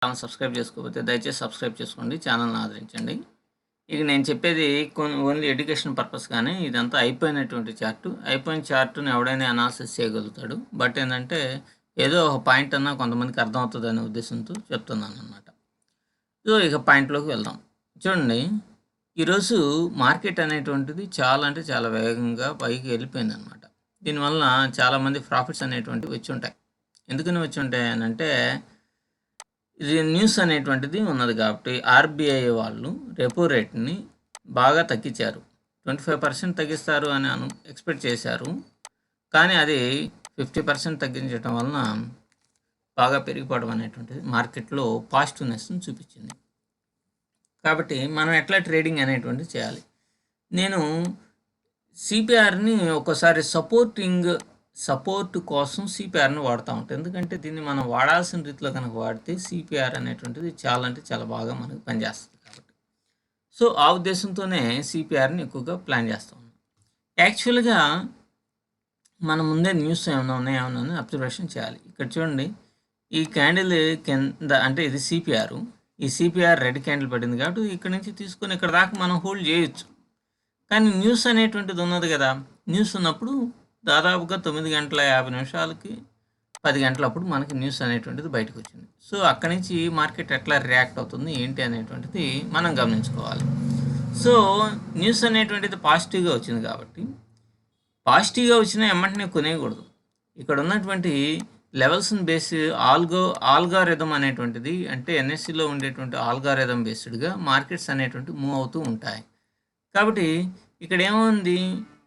Channel subscribe చేసుకోకపోతే దయచేసి subscribe చేసుకోండి, ఛానల్ని ఆదరించండి. ఇక నేను చెప్పేది ఓన్లీ ఎడ్యుకేషన్ పర్పస్, కానీ ఇదంతా అయిపోయినటువంటి చార్టు. అయిపోయిన చార్టుని ఎవడైనా అనాలిసిస్ చేయగలుగుతాడు. బట్ ఏంటంటే ఏదో ఒక పాయింట్ అన్నా కొంతమందికి అర్థమవుతుంది అనే ఉద్దేశంతో చెప్తున్నాను అనమాట. సో ఇక పాయింట్లోకి వెళ్దాం. చూడండి, ఈరోజు మార్కెట్ అనేటువంటిది చాలా అంటే చాలా వేగంగా పైకి వెళ్ళిపోయింది అనమాట. దీనివల్ల చాలామంది ప్రాఫిట్స్ అనేటువంటివి వచ్చి ఉంటాయి. ఎందుకని వచ్చి ఉంటాయి అని అంటే, ఇది న్యూస్ అనేటువంటిది ఉన్నది కాబట్టి ఆర్బీఐ వాళ్ళు రెపో రేట్ని బాగా తగ్గించారు. 25% తగ్గిస్తారు అని ఎక్స్పెక్ట్ చేశారు. కానీ అది 50% తగ్గించడం వలన బాగా పెరిగిపోవడం అనేటువంటిది మార్కెట్లో పాజిటివ్నెస్ని చూపించింది. కాబట్టి మనం ఎట్లా ట్రేడింగ్ అనేటువంటిది చేయాలి. నేను సిపిఆర్ని ఒక్కోసారి సపోర్ట్ కోసం సిపిఆర్ని వాడుతూ ఉంటాం. ఎందుకంటే దీన్ని మనం వాడాల్సిన రీతిలో కనుక వాడితే సిపిఆర్ అనేటువంటిది చాలా అంటే చాలా బాగా మనకు పనిచేస్తుంది కాబట్టి. సో ఆ ఉద్దేశంతోనే సిపిఆర్ని ఎక్కువగా ప్లాన్ చేస్తూ ఉన్నాం. యాక్చువల్గా మన ముందే న్యూస్ ఏమైనా ఉన్నాయేమన్నా అబ్జర్వేషన్ చేయాలి. ఇక్కడ చూడండి, ఈ క్యాండిల్ కింద అంటే ఇది సిపిఆర్. ఈ సిపిఆర్ రెడ్ క్యాండిల్ పడింది కాబట్టి ఇక్కడ నుంచి తీసుకొని ఇక్కడ దాకా మనం హోల్డ్ చేయొచ్చు. కానీ న్యూస్ అనేటువంటిది ఉన్నది కదా. న్యూస్ ఉన్నప్పుడు దాదాపుగా 9:50 10 గంటలప్పుడు మనకి న్యూస్ అనేటువంటిది బయటకు వచ్చింది. సో అక్కడి నుంచి మార్కెట్ ఎట్లా రియాక్ట్ అవుతుంది ఏంటి అనేటువంటిది మనం గమనించుకోవాలి. సో న్యూస్ అనేటువంటిది పాజిటివ్గా వచ్చింది కాబట్టి, పాజిటివ్గా వచ్చినా వెంటనే కొనేయకూడదు. ఇక్కడ ఉన్నటువంటి లెవెల్స్ని బేస్ ఆల్గారిథం అనేటువంటిది, అంటే ఎన్ఎస్సిలో ఉండేటువంటి ఆల్గారిథం బేస్డ్గా మార్కెట్స్ అనేటువంటి మూవ్ అవుతూ ఉంటాయి. కాబట్టి ఇక్కడ ఏముంది,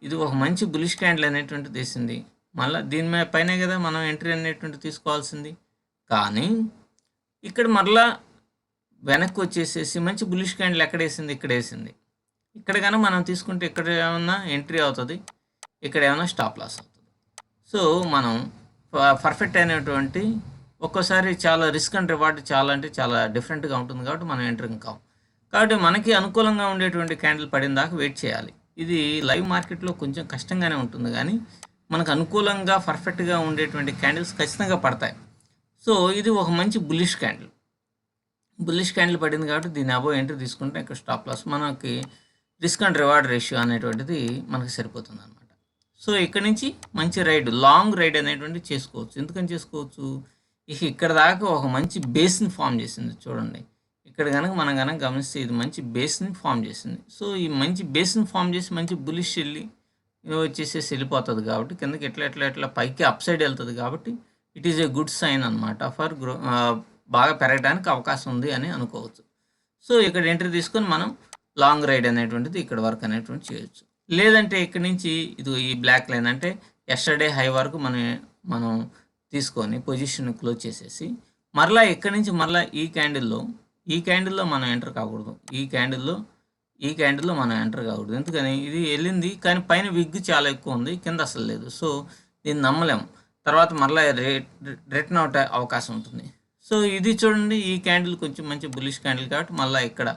ఇది ఒక మంచి బులిష్ క్యాండిల్ అనేటువంటిది వేసింది. మళ్ళీ దీని పైనే కదా మనం ఎంట్రీ అనేటువంటి తీసుకోవాల్సింది. కానీ ఇక్కడ మరలా వెనక్కి వచ్చేసేసి మంచి బులిష్ క్యాండిల్ ఎక్కడ వేసింది, ఇక్కడ వేసింది. ఇక్కడ కానీ మనం తీసుకుంటే ఇక్కడ ఏమన్నా ఎంట్రీ అవుతుంది, ఇక్కడ ఏమైనా స్టాప్ లాస్ అవుతుంది. సో మనం పర్ఫెక్ట్ అయినటువంటి ఒక్కోసారి చాలా రిస్క్ అండ్ రివార్డ్ చాలా అంటే చాలా డిఫరెంట్గా ఉంటుంది కాబట్టి మనం ఎంట్రింగ్ కావు. కాబట్టి మనకి అనుకూలంగా ఉండేటువంటి క్యాండిల్ పడిన దాకా వెయిట్ చేయాలి. ఇది లైవ్ మార్కెట్లో కొంచెం కష్టంగానే ఉంటుంది, కానీ మనకు అనుకూలంగా పర్ఫెక్ట్గా ఉండేటువంటి క్యాండిల్స్ ఖచ్చితంగా పడతాయి. సో ఇది ఒక మంచి బుల్లిష్ క్యాండిల్ పడింది కాబట్టి దీని అబోవ్ ఎంట్రీ తీసుకుంటే ఇక్కడ స్టాప్ లాస్, మనకి రిస్క్ అండ్ రివార్డ్ రేషియో అనేటువంటిది మనకి సరిపోతుంది అనమాట. సో ఇక్కడ నుంచి మంచి లాంగ్ రైడ్ అనేటువంటి చేసుకోవచ్చు. ఎందుకని చేసుకోవచ్చు, ఇక్కడ దాకా ఒక మంచి బేస్ని ఫామ్ చేసింది. చూడండి, ఇక్కడ కనుక మనం గమనిస్తే ఇది మంచి బేస్ని ఫామ్ చేసింది. సో ఈ మంచి బేస్ని ఫామ్ చేసి మంచి బులిష్ వెళ్ళి వచ్చేసేసి వెళ్ళిపోతుంది కాబట్టి కిందకి ఎట్లా పైకి అప్ సైడ్ వెళ్తుంది కాబట్టి it is a good sign అనమాట ఫర్ బాగా పెరగడానికి అవకాశం ఉంది అని అనుకోవచ్చు. సో ఇక్కడ ఎంట్రీ తీసుకొని మనం లాంగ్ రైడ్ అనేటువంటిది ఇక్కడ వరకు అనేటువంటి చేయొచ్చు. లేదంటే ఇక్కడ నుంచి ఇది ఈ బ్లాక్ లైన్ అంటే ఎస్టర్డే హై వరకు మనం తీసుకొని పొజిషన్ క్లోజ్ చేసేసి మరలా ఇక్కడి నుంచి మరలా ఈ క్యాండిల్లో మనం ఎంటర్ కాకూడదు. ఈ క్యాండిల్లో మనం ఎంటర్ కాకూడదు. ఎందుకని, ఇది వెళ్ళింది కానీ పైన విగ్ చాలా ఎక్కువ ఉంది, కింద అసలు లేదు. సో దీన్ని నమ్మలేము. తర్వాత మరలా రిటర్న్ అవుట్ అవకాశం ఉంటుంది. సో ఇది చూడండి, ఈ క్యాండిల్ కొంచెం మంచి బులిష్ క్యాండిల్ కాబట్టి మళ్ళీ ఇక్కడ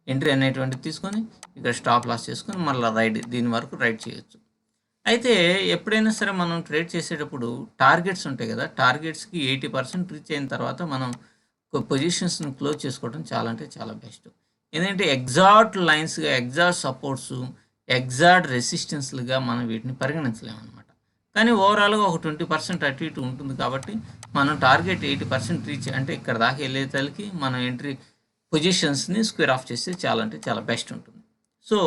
ఎంట్రీ అనేటువంటిది తీసుకొని ఇక్కడ స్టాప్ లాస్ చేసుకొని మళ్ళీ దీని వరకు రైడ్ చేయొచ్చు. అయితే ఎప్పుడైనా సరే మనం ట్రేడ్ చేసేటప్పుడు టార్గెట్స్ ఉంటాయి కదా, టార్గెట్స్కి 80% రీచ్ అయిన తర్వాత మనం పొజిషన్స్ని క్లోజ్ చేసుకోవడం చాలా అంటే చాలా బెస్ట్. ఎందుకంటే ఎగ్జాక్ట్ లైన్స్గా, ఎగ్జాక్ట్ సపోర్ట్స్, ఎగ్జాక్ట్ రెసిస్టెన్స్లుగా మనం వీటిని పరిగణించలేము అనమాట. కానీ ఓవరాల్గా ఒక 20% అటు ఇటు ఉంటుంది కాబట్టి మనం టార్గెట్ 80% రీచ్ అంటే ఇక్కడ దాకా వెళ్ళేసరికి మనం ఎంట్రీ పొజిషన్స్ని స్క్వేర్ ఆఫ్ చేస్తే చాలా అంటే చాలా బెస్ట్ ఉంటుంది. సో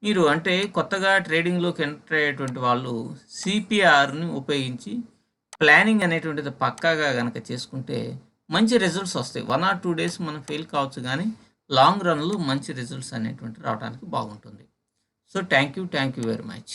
మీరు అంటే కొత్తగా ట్రేడింగ్లోకి ఎంటర్ అయ్యేటువంటి వాళ్ళు సిపిఆర్ని ఉపయోగించి ప్లానింగ్ అనేటువంటిది పక్కాగా కనుక చేసుకుంటే మంచి రిజల్ట్స్ వస్తాయి. 1 or 2 days మనం ఫెయిల్ కావచ్చు, కానీ లాంగ్ రన్లో మంచి రిజల్ట్స్ అనేటువంటి రావడానికి బాగుంటుంది. So thank you very much.